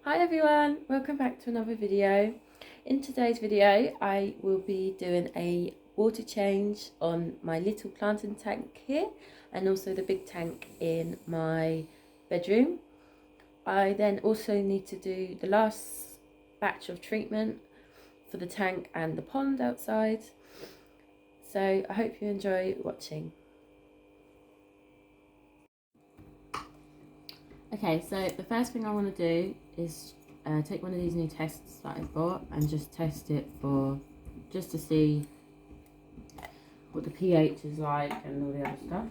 Hi everyone, welcome back to another video. In today's video I will be doing a water change on my little planting tank here and also the big tank in my bedroom. I then also need to do the last batch of treatment for the tank and the pond outside. So I hope you enjoy watching. Okay, so the first thing I want to do is take one of these new tests that I've got and just test it just to see what the pH is like and all the other stuff.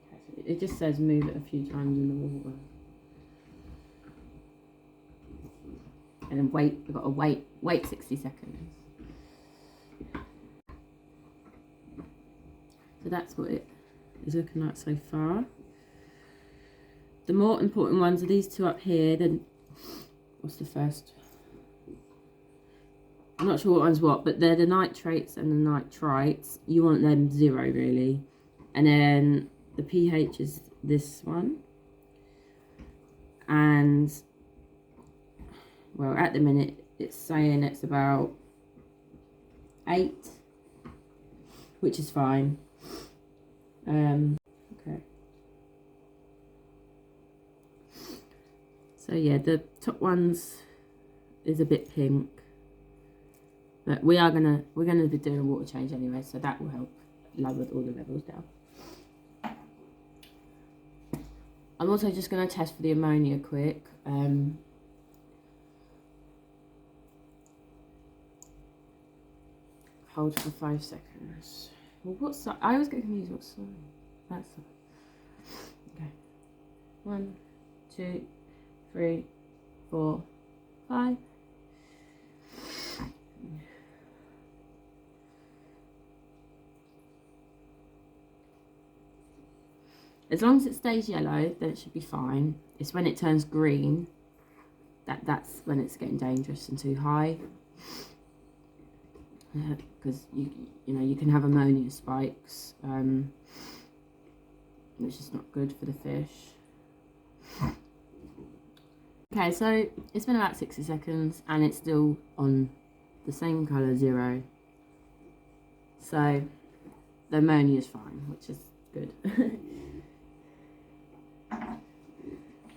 Okay, so it just says move it a few times in the water. And then wait, we've got to wait 60 seconds. So that's what it is looking like so far. The more important ones are these two up here. Then, what's the first? I'm not sure what one's what, but they're the nitrates and the nitrites. You want them 0 really. And then the pH is this one. And well, at the minute it's saying it's about 8, which is fine. Okay. So yeah, the top ones is a bit pink, but we're gonna be doing a water change anyway, so that will help lower all the levels down. I'm also just gonna test for the ammonia quick. Hold for 5 seconds. Well, what side? I always get confused what side. That side. Okay. 1, 2, 3, 4, 5. As long as it stays yellow, then it should be fine. It's when it turns green that's when it's getting dangerous and too high. Because you can have ammonia spikes, which is not good for the fish. Okay, so it's been about 60 seconds and it's still on the same colour, 0. So the ammonia is fine, which is good.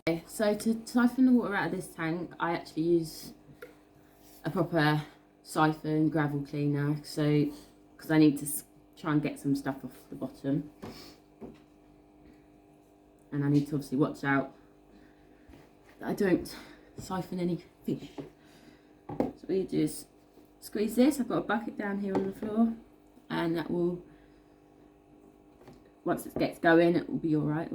Okay, so to siphon the water out of this tank, I actually use a proper siphon gravel cleaner, so because I need to try and get some stuff off the bottom, and I need to obviously watch out that I don't siphon any fish. So what you do is squeeze this. I've got a bucket down here on the floor, and that will, once it gets going, it will be all right.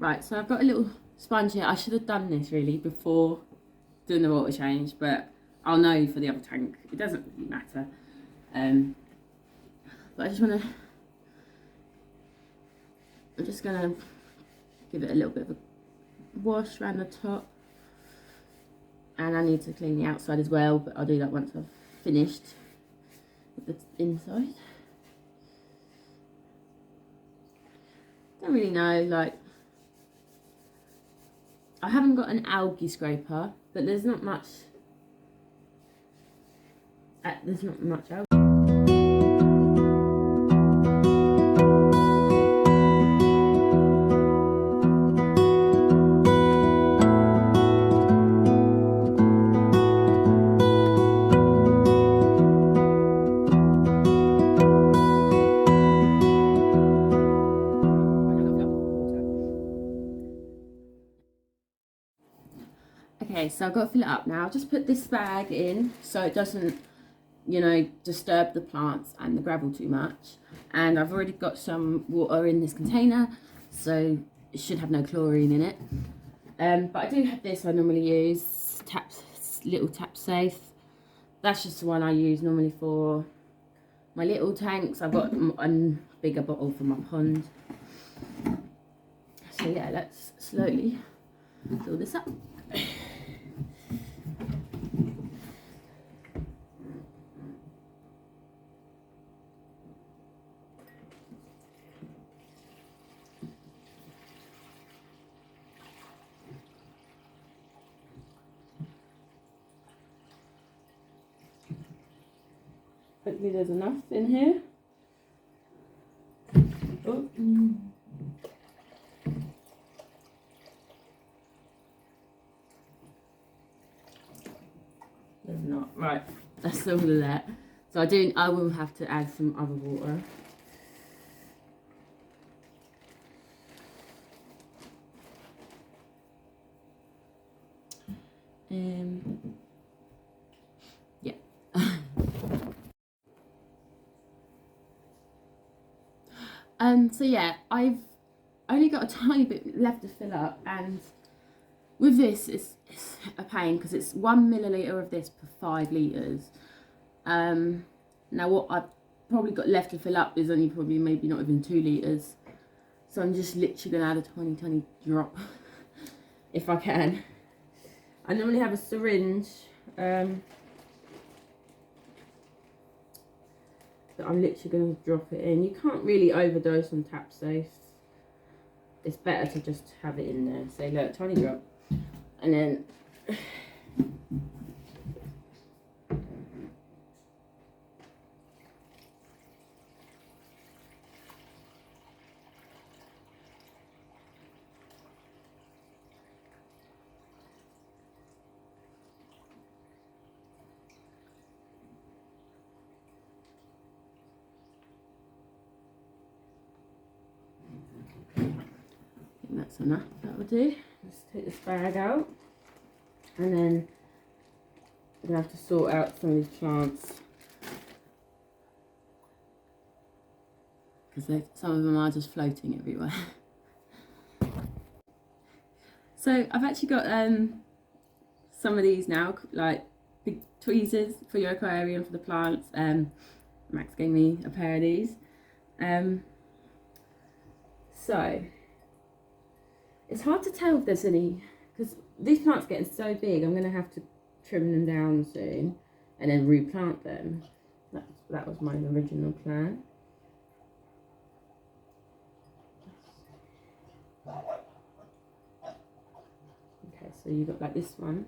Right, so I've got a little sponge here. I should have done this really before doing the water change, but I'll know for the other tank. It doesn't really matter. But I just want to, I'm just going to give it a little bit of a wash around the top, and I need to clean the outside as well, but I'll do that once I've finished with the inside. Don't really know, like, I haven't got an algae scraper, but there's not much algae. Okay, so I've got to fill it up now. I'll just put this bag in so it doesn't, you know, disturb the plants and the gravel too much. And I've already got some water in this container, so it should have no chlorine in it. But I do have this I normally use, little tap safe. That's just the one I use normally for my little tanks. I've got a bigger bottle for my pond. So yeah, let's slowly fill this up. Hopefully there's enough in here. Oh. There's not. Right, that's all of that. So I will have to add some other water. Yeah. So yeah, I've only got a tiny bit left to fill up, and with this it's a pain because it's 1 milliliter of this per 5 liters. Now what I've probably got left to fill up is only probably maybe not even 2 liters, so I'm just literally gonna add a tiny drop if I can. I normally have a syringe that I'm literally going to drop it in. You can't really overdose on tap safe. It's better to just have it in there. So look, tiny drop, and then that's enough. That will do. Let's take this bag out, and then I'm gonna have to sort out some of these plants because some of them are just floating everywhere. So I've actually got some of these now, like big tweezers for your aquarium for the plants. Max gave me a pair of these. So it's hard to tell if there's any, because these plants are getting so big. I'm going to have to trim them down soon and then replant them. That was my original plan. Okay, so you got like this one.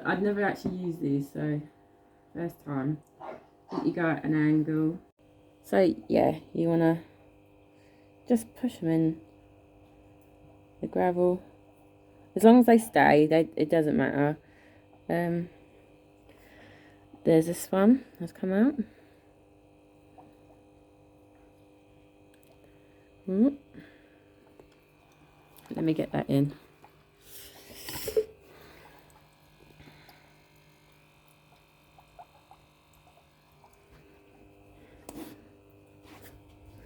I'd never actually used these, so first time. I think you go at an angle. So yeah, you want to just push them in the gravel. As long as they stay, it doesn't matter. There's this one that's come out. Let me get that in.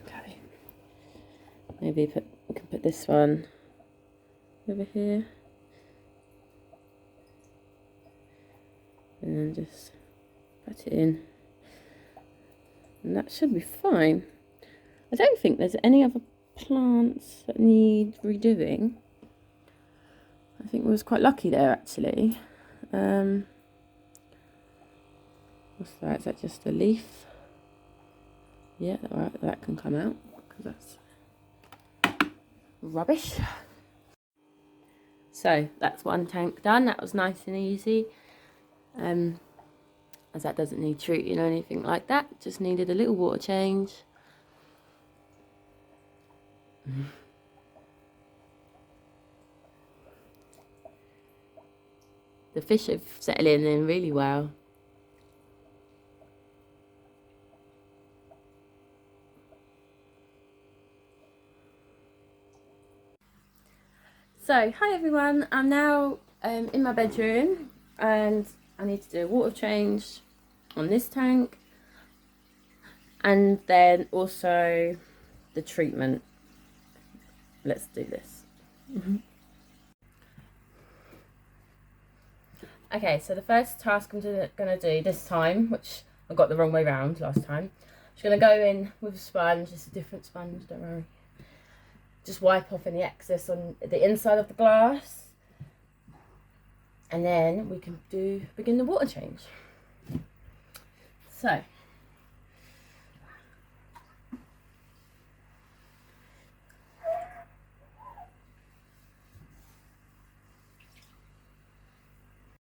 Okay. Maybe we can put this one over here. And then just put it in. And that should be fine. I don't think there's any other plants that need redoing. I think we was quite lucky there actually. What's that? Is that just a leaf? Yeah, alright, that can come out because that's rubbish. So that's one tank done. That was nice and easy. As that doesn't need treating or anything like that. Just needed a little water change. The fish have settled in really well. So, hi everyone, I'm now in my bedroom and I need to do a water change on this tank and then also the treatment. Let's do this. Okay, so the first task I'm going to do this time, which I got the wrong way round last time, I'm just going to go in with a sponge. It's a different sponge, don't worry. Just wipe off any excess on the inside of the glass. And then we can begin the water change. So.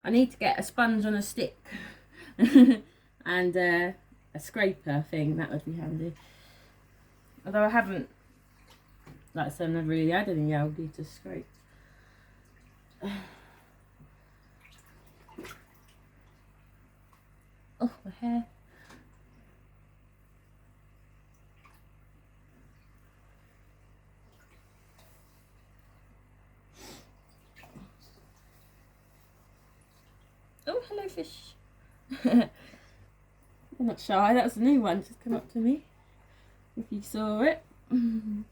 I need to get a sponge on a stick and a scraper thing, that would be handy. Although I haven't, like I said, I've never really had any algae to scrape. Oh, my hair. Oh, hello fish. I'm not shy, that was a new one, just come up to me. If you saw it. Yeah,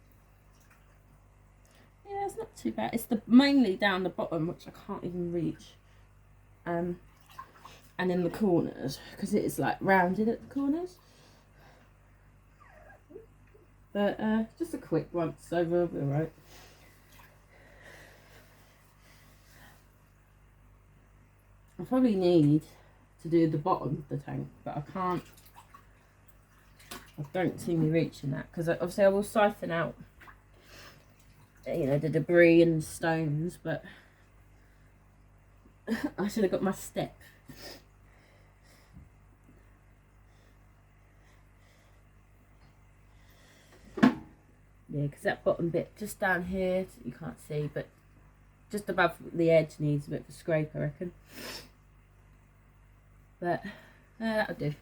it's not too bad. It's mainly down the bottom, which I can't even reach. And in the corners, because it is like rounded at the corners. But just a quick once over, we'll be alright. I probably need to do the bottom of the tank, but I can't. I don't see me reaching that because obviously I will siphon out, you know, the debris and the stones, but I should have got my step. Yeah, because that bottom bit just down here, you can't see, but just above the edge needs a bit of a scrape, I reckon. But that'll do.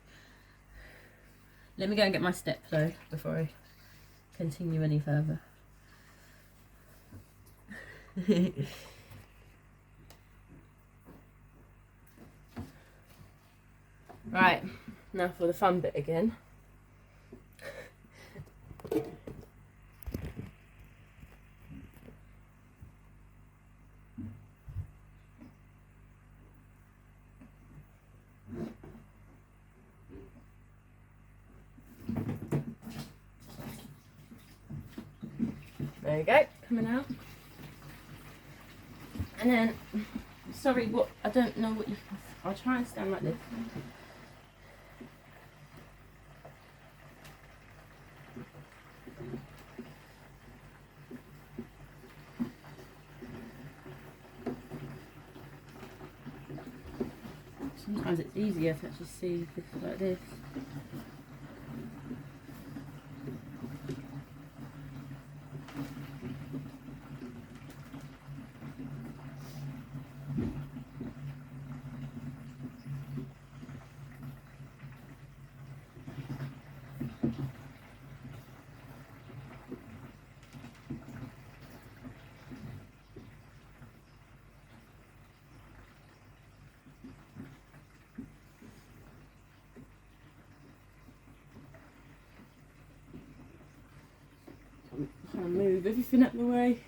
Let me go and get my step though before I continue any further. Right, now for the fun bit again. There you go, coming out. And then, sorry, what, I don't know what you, I'll try and stand like this. Sometimes it's easier to actually see this like this. I'm trying to move everything out of the way.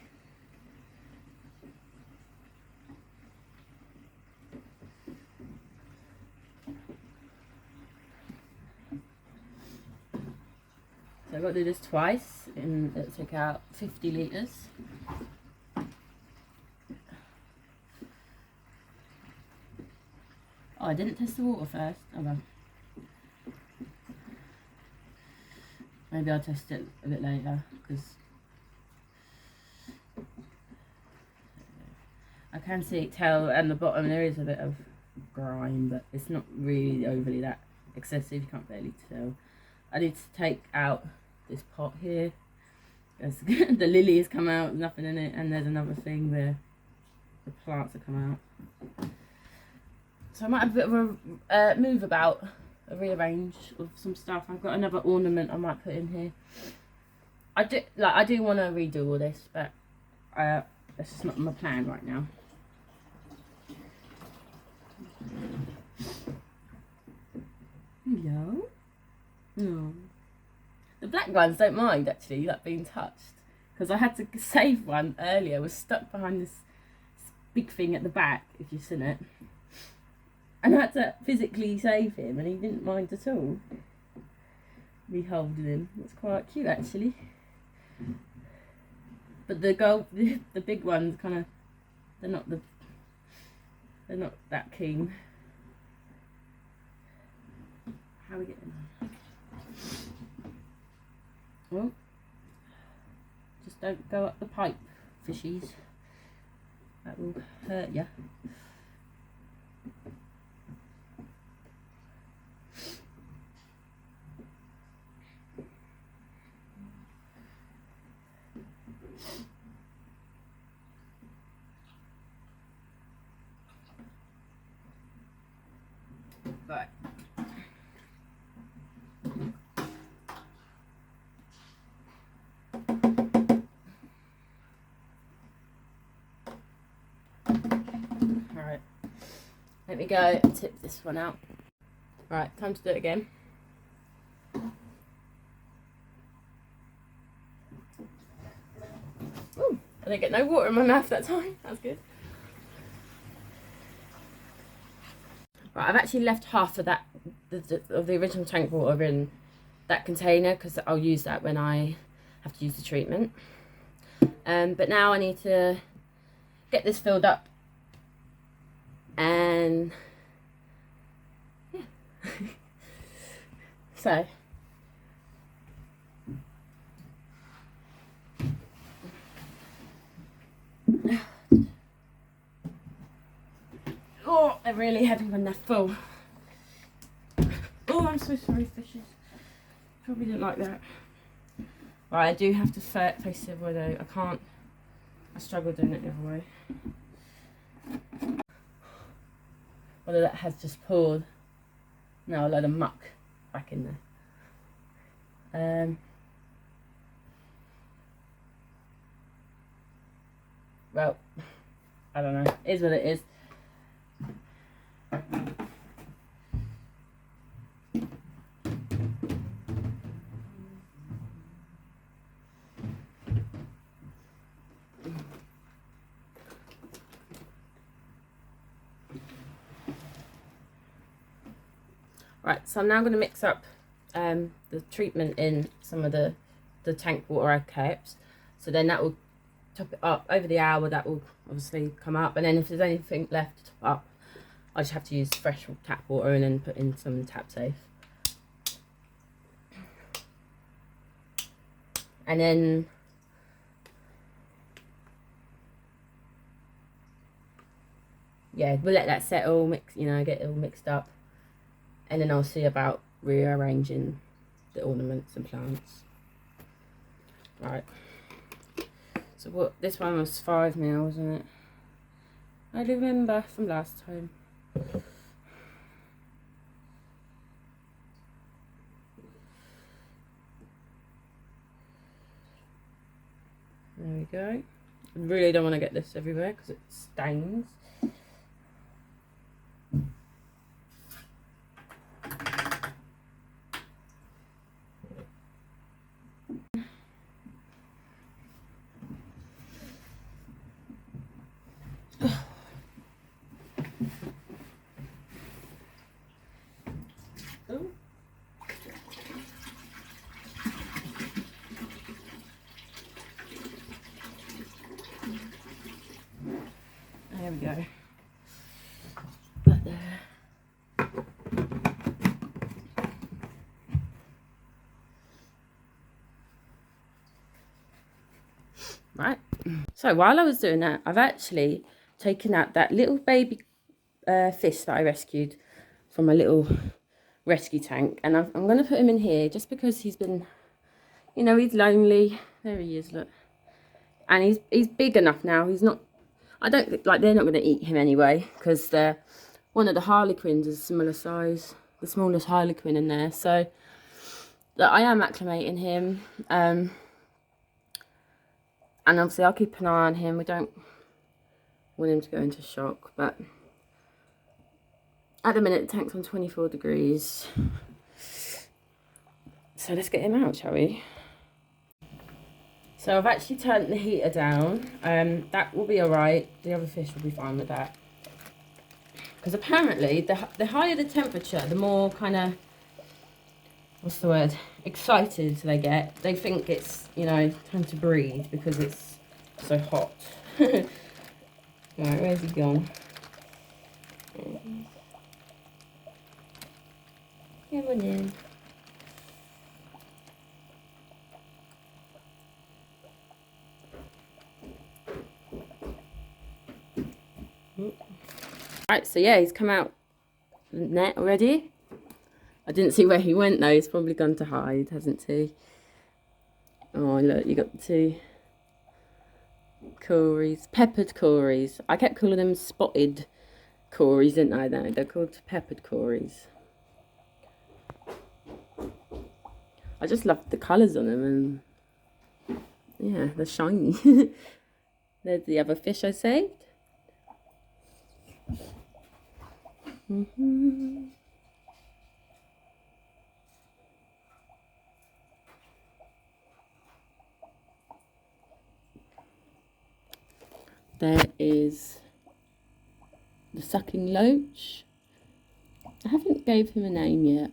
So I've got to do this twice and it took out 50 litres. Oh, I didn't test the water first. Oh well. Maybe I'll test it a bit later, because I can tell at the bottom there is a bit of grime, but it's not really overly that excessive. You can't barely tell. I need to take out this pot here. The lily has come out, nothing in it, and there's another thing where the plants have come out. So I might have a bit of a move about, a rearrange of some stuff. I've got another ornament I might put in here. I do want to redo all this, but that's just not my plan right now. No. No. The black ones don't mind actually, like being touched, because I had to save one earlier. Was stuck behind this big thing at the back, if you've seen it, and I had to physically save him, and he didn't mind at all. Me holding him. It's quite cute actually. But the big ones kind of, they're not that keen. How are we getting on? Well, just don't go up the pipe, fishies. That will hurt you. Right. Alright. Let me go tip this one out. Right, time to do it again. Ooh, I didn't get no water in my mouth that time. That's good. Right, I've actually left half of that of the original tank water in that container, because I'll use that when I have to use the treatment. But now I need to get this filled up, and yeah. So oh, they're really heavy when they're full. Oh, I'm so sorry, fishes. Probably didn't like that. Right, I do have to face the other way though. I can't. I struggle doing it the other way. Although that has just poured. Now a load of muck back in there. Well, I don't know. It is what it is. Right, so I'm now going to mix up the treatment in some of the tank water I kept. So then that will top it up over the hour. That will obviously come up, and then if there's anything left to top up, I just have to use fresh tap water and then put in some tap safe. And then yeah, we'll let that settle, mix, you know, get it all mixed up, and then I'll see about rearranging the ornaments and plants. Right. So what, this one was 5 mil, wasn't it? I remember from last time. There we go. I really don't want to get this everywhere because it stains. There we go. But there. Right. So while I was doing that, I've actually taken out that little baby fish that I rescued from my little rescue tank, and I'm going to put him in here just because he's been, you know, he's lonely. There he is, look. And he's big enough now. He's not, I don't, like, they're not going to eat him anyway, because one of the harlequins is similar size, the smallest harlequin in there. So I am acclimating him, and obviously I'll keep an eye on him. We don't want him to go into shock, but at the minute the tank's on 24 degrees. So let's get him out, shall we? So I've actually turned the heater down. That will be alright. The other fish will be fine with that. Because apparently the higher the temperature, the more kind of, what's the word, excited they get. They think it's, you know, time to breathe because it's so hot. Right, where's he gone? Come on in. Right, so yeah, he's come out the net already. I didn't see where he went though. He's probably gone to hide, hasn't he? Oh, look, you got the two Cories, peppered Cories. I kept calling them spotted Cories, didn't I? They're called peppered Cories. I just love the colours on them, and yeah, they're shiny. There's the other fish I saved. There is the sucking loach. I haven't gave him a name yet.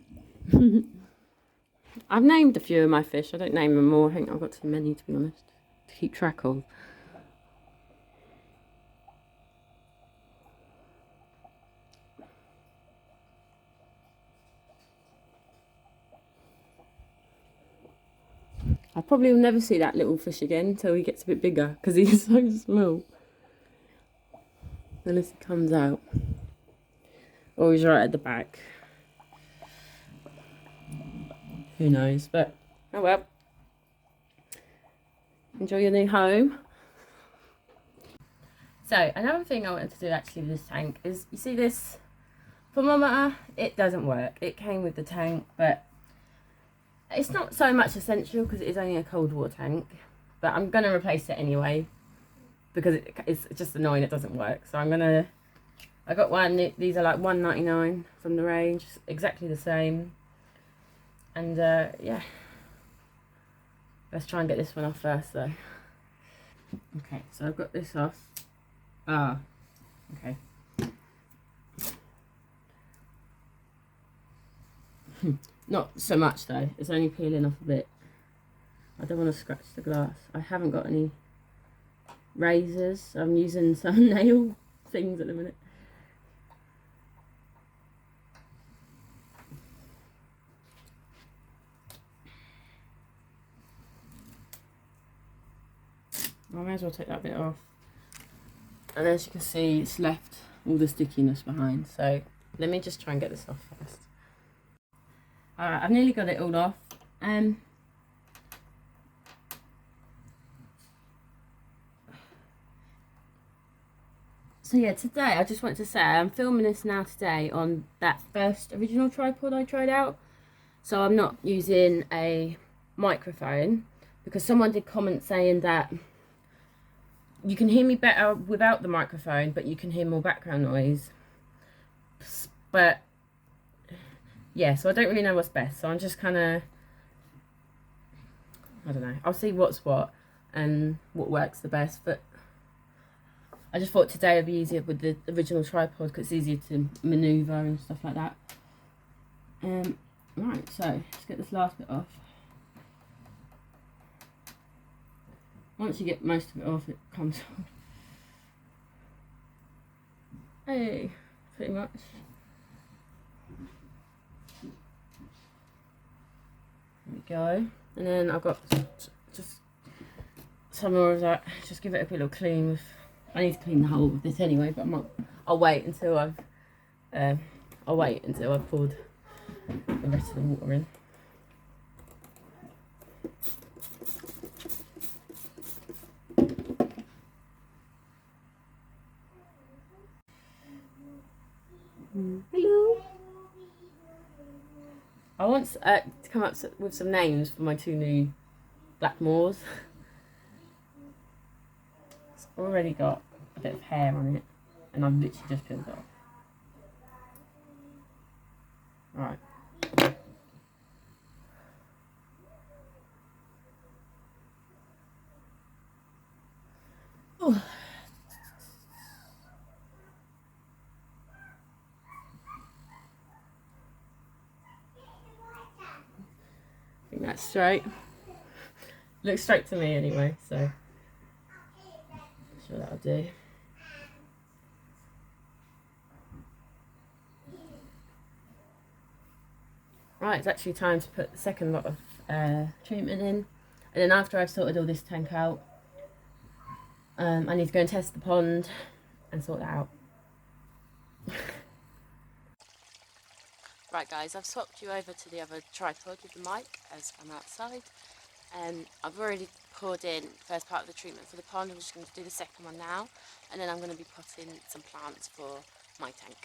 I've named a few of my fish. I don't name them more. I think I've got too many, to be honest, to keep track of. I probably will never see that little fish again until he gets a bit bigger, because he's so small. Unless he comes out. Or he's right at the back. Who knows, but oh well. Enjoy your new home. So another thing I wanted to do actually with this tank is, you see this thermometer? It doesn't work. It came with the tank, but it's not so much essential because it is only a cold water tank. But I'm going to replace it anyway because it's just annoying it doesn't work. So I got one. These are like $1.99 from the range, exactly the same. And yeah, let's try and get this one off first though. Okay, so I've got this off. Okay. Not so much though, it's only peeling off a bit. I don't want to scratch the glass. I haven't got any razors. I'm using some nail things at the minute. I may as well take that bit off. And as you can see, it's left all the stickiness behind. So let me just try and get this off first. Alright, I've nearly got it all off. So yeah, today I just wanted to say I'm filming this now today on that first original tripod I tried out. So I'm not using a microphone because someone did comment saying that you can hear me better without the microphone, but you can hear more background noise. But yeah, so I don't really know what's best. So I'm just kind of, I don't know. I'll see what's what and what works the best. But I just thought today would be easier with the original tripod because it's easier to manoeuvre and stuff like that. Right, so let's get this last bit off. Once you get most of it off, it comes off. Hey, pretty much. There we go. And then I've got just some more of that. Just give it a good little clean with. I need to clean the whole of this anyway, but I'll wait until I've poured the rest of the water in. Hello. I want to come up with some names for my 2 new Blackmores. It's already got a bit of hair on it, and I've literally just peeled it off. Right. Oh. I think that's straight. Looks straight to me anyway, so I'm sure that'll do. Right, it's actually time to put the second lot of treatment in, and then after I've sorted all this tank out, I need to go and test the pond and sort that out. Right guys, I've swapped you over to the other tripod with the mic as I'm outside. I've already poured in the first part of the treatment for the pond. I'm just going to do the second one now, and then I'm going to be potting some plants for my tank.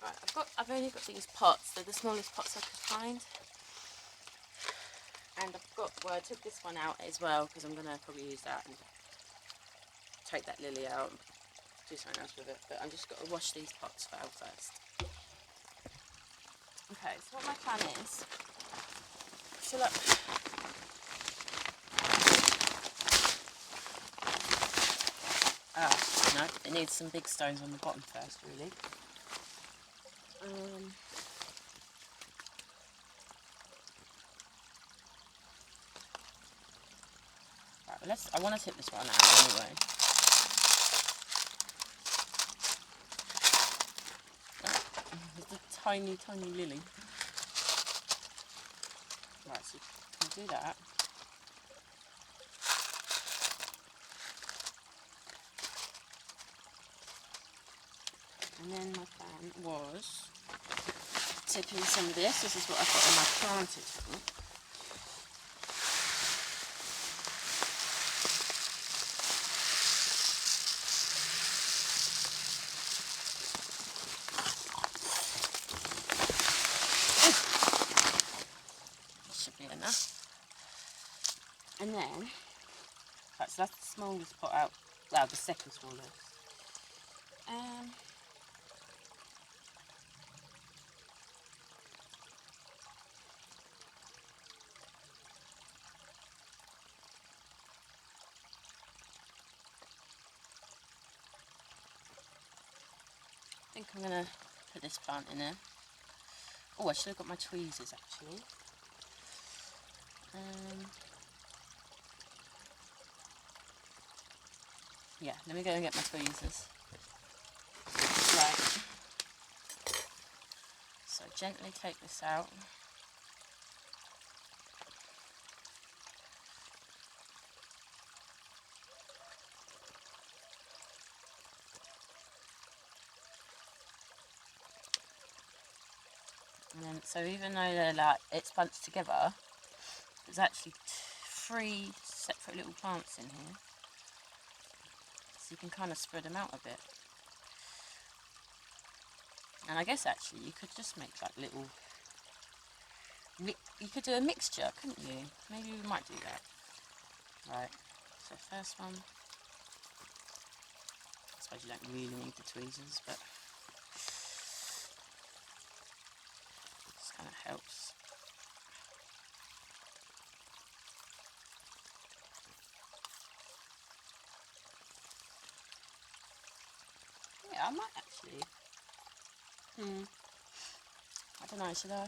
Right, I've only got these pots. They're the smallest pots I could find. And I took this one out as well because I'm going to probably use that and take that lily out and do something else with it. But I'm just got to wash these pots first. Okay, so what my plan is, fill up no, it needs some big stones on the bottom first, really. Right, well I want to tip this one out anyway. It's a tiny, tiny lily. Right, so you can do that. And then my plan was tipping some of this. This is what I've got in my planted thing. Should be enough. And then, right, so that's the smallest pot out. Well, the second smallest. I think I'm going to put this plant in there. Oh, I should have got my tweezers actually. Yeah, let me go and get my tweezers. Right. So gently take this out. And then, so even though they're like, it's bunched together, there's actually 3 separate little plants in here. So you can kind of spread them out a bit. And I guess actually you could just make like little, you could do a mixture, couldn't you? Maybe we might do that. Right, so first one, I suppose you don't really need the tweezers, but it just kind of helps. I might actually. I don't know, should I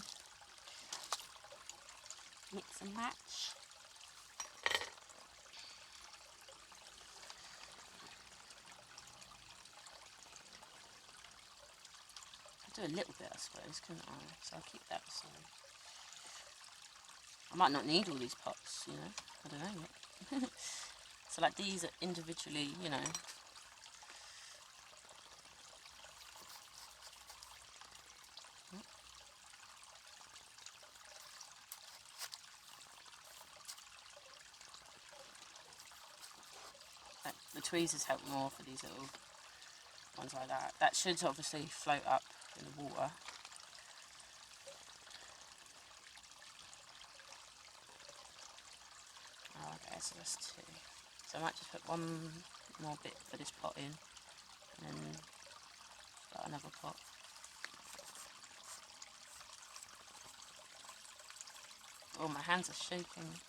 mix and match? I'll do a little bit, I suppose, couldn't I? So I'll keep that aside. I might not need all these pots, you know. I don't know yet. So like these are individually, you know. The tweezers help more for these little ones like that. That should obviously float up in the water. Oh, okay, so that's 2. So I might just put one more bit for this pot in, and then start another pot. Oh, my hands are shaking.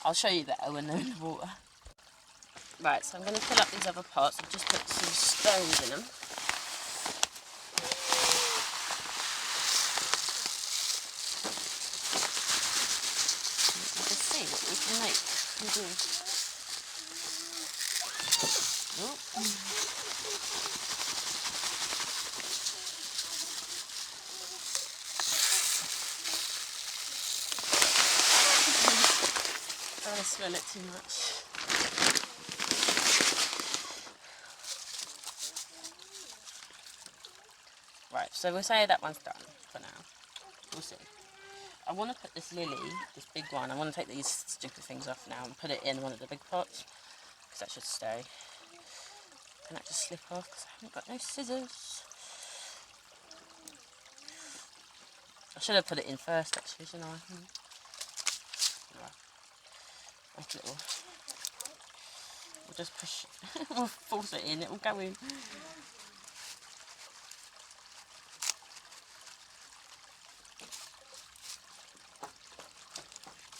I'll show you that when they're in the water. Right, so I'm going to fill up these other pots. I've just put some stones in them. Let's see what we can make and do. Oh. I smell it too much. Right, so we'll say that one's done for now. We'll see. I want to put this lily, this big one, I want to take these stupid things off now and put it in one of the big pots, because that should stay. Can that just slip off, because I haven't got no scissors. I should have put it in first actually, shouldn't I? Right. Make a little... We'll just push, we'll force it in, it will go in.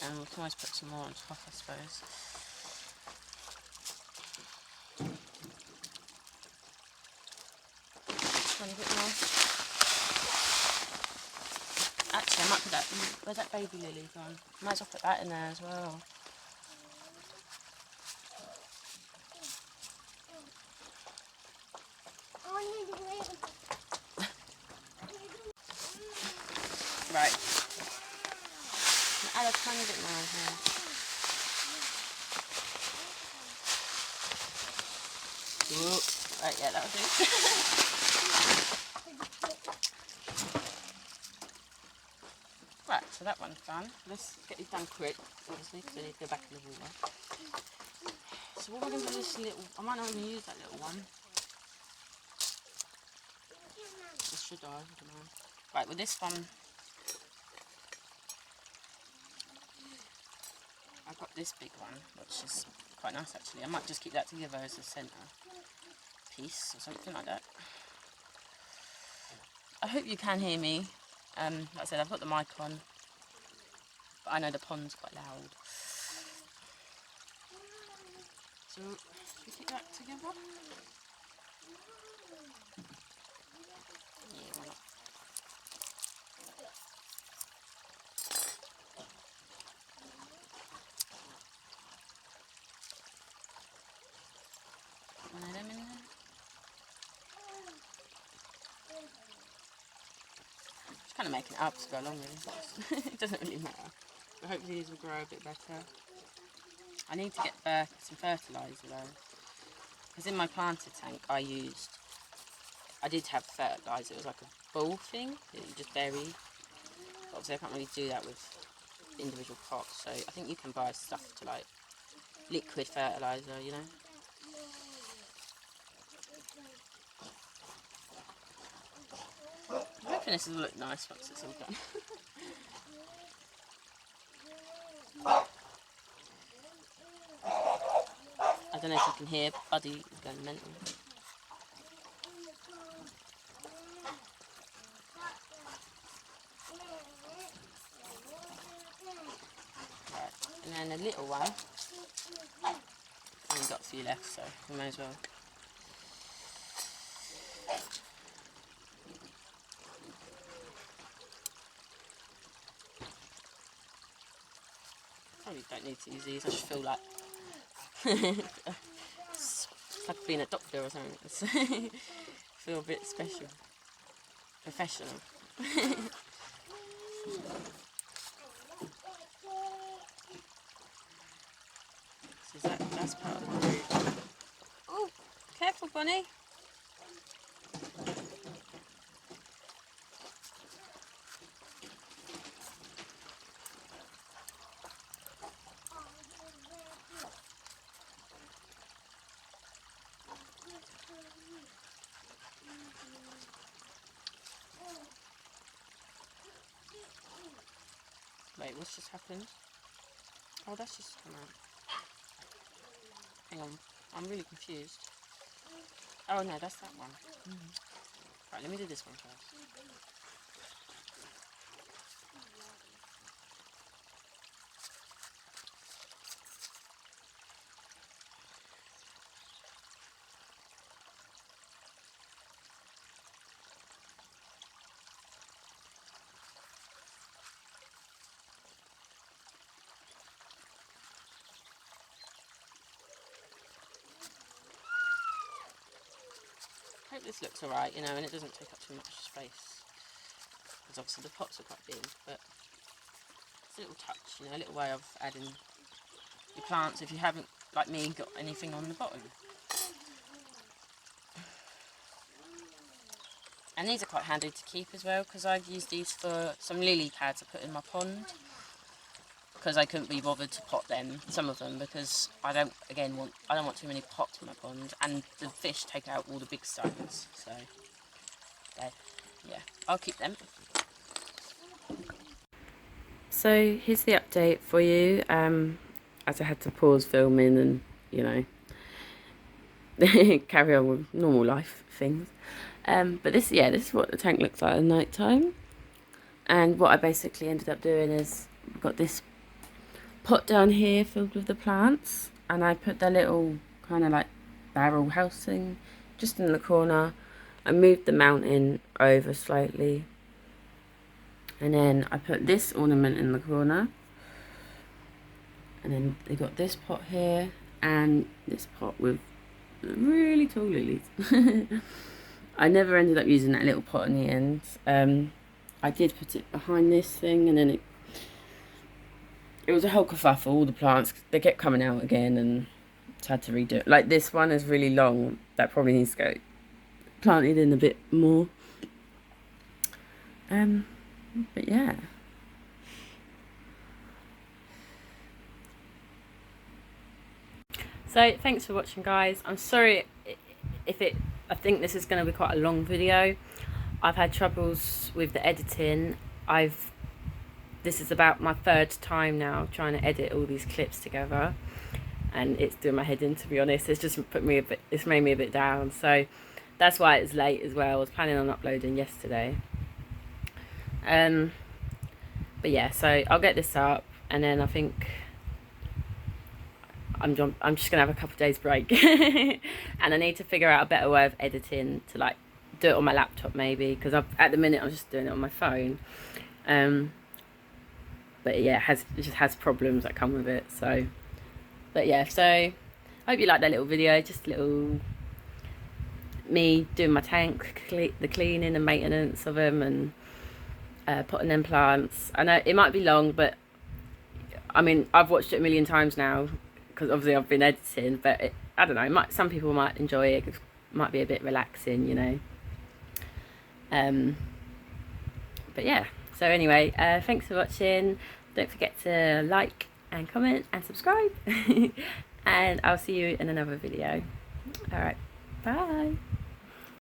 And we can always put some more on top, I suppose. Just want a bit more. Actually, I might put that, where's that baby lily gone? Might as well put that in there as well. Right. Add a tiny bit more in here. Ooh. Right, yeah, that'll do. Right, so that one's done. Let's get these done quick, obviously, because they need to go back in the water. So what we're going to do this little... I might not even use that little one. Or should I? I don't know. Right, with this one... I've got this big one, which is quite nice actually. I might just keep that together as a centre piece or something like that. I hope you can hear me. Like I said, I've got the mic on, but I know the pond's quite loud. So, should we keep that together? Yeah, why not? One of them in there. Just kind of making it up to go along really. It doesn't really matter. But hopefully these will grow a bit better. I need to get some fertiliser though. Because in my planter tank I did have fertiliser. It was like a ball thing that you just bury. But obviously I can't really do that with individual pots. So I think you can buy stuff to like liquid fertiliser, you know. I'm hoping this will look nice once it's all done. I don't know if you can hear, Buddy is going mental. Right, and then a little one, We've got a few left, so we may as well. Probably don't need to use these. I just feel like it's like being a doctor or something. Feel a bit special, professional. So that's part of the route. Oh, careful, Bonnie. Wait, what's just happened? Oh, that's just come out. Hang on, I'm really confused. Oh no, that's that one. Right, let me do this one first. I hope this looks alright, you know, and it doesn't take up too much space. Because obviously the pots are quite big, but it's a little touch, you know, a little way of adding your plants if you haven't, like me, got anything on the bottom. And these are quite handy to keep as well, because I've used these for some lily pads I put in my pond. Because I couldn't be bothered to pot them, some of them, because I don't want too many pots in my pond, and the fish take out all the big stones, so yeah, I'll keep them. So here's the update for you, as I had to pause filming and, you know, carry on with normal life things. But this is what the tank looks like at night time, and what I basically ended up doing is I've got this pot down here filled with the plants, and I put the little kind of like barrel house thing just in the corner. I moved the mountain over slightly, and then I put this ornament in the corner, and then they got this pot here and this pot with really tall lilies. I never ended up using that little pot in the end. I did put it behind this thing, and then it was a whole kerfuffle. All the plants, they kept coming out again, and had to redo it. Like this one is really long. That probably needs to go planted in a bit more. But yeah. So thanks for watching, guys. I'm sorry if I think this is going to be quite a long video. I've had troubles with the editing. This is about my third time now trying to edit all these clips together, and it's doing my head in, to be honest. It's made me a bit down, so that's why it's late as well. I was planning on uploading yesterday. But yeah, so I'll get this up, and then I think I'm just gonna have a couple of days break, and I need to figure out a better way of editing to like do it on my laptop maybe, because at the minute I'm just doing it on my phone. But yeah, it just has problems that come with it. So, but yeah, so I hope you like that little video. Just little me doing my tank, the cleaning and maintenance of them, and potting them plants. I know it might be long, but I mean, I've watched it a million times now because obviously I've been editing. But I don't know. Some people might enjoy it. It might be a bit relaxing, you know. But yeah. So anyway, thanks for watching. Don't forget to like and comment and subscribe. And I'll see you in another video. Alright, bye.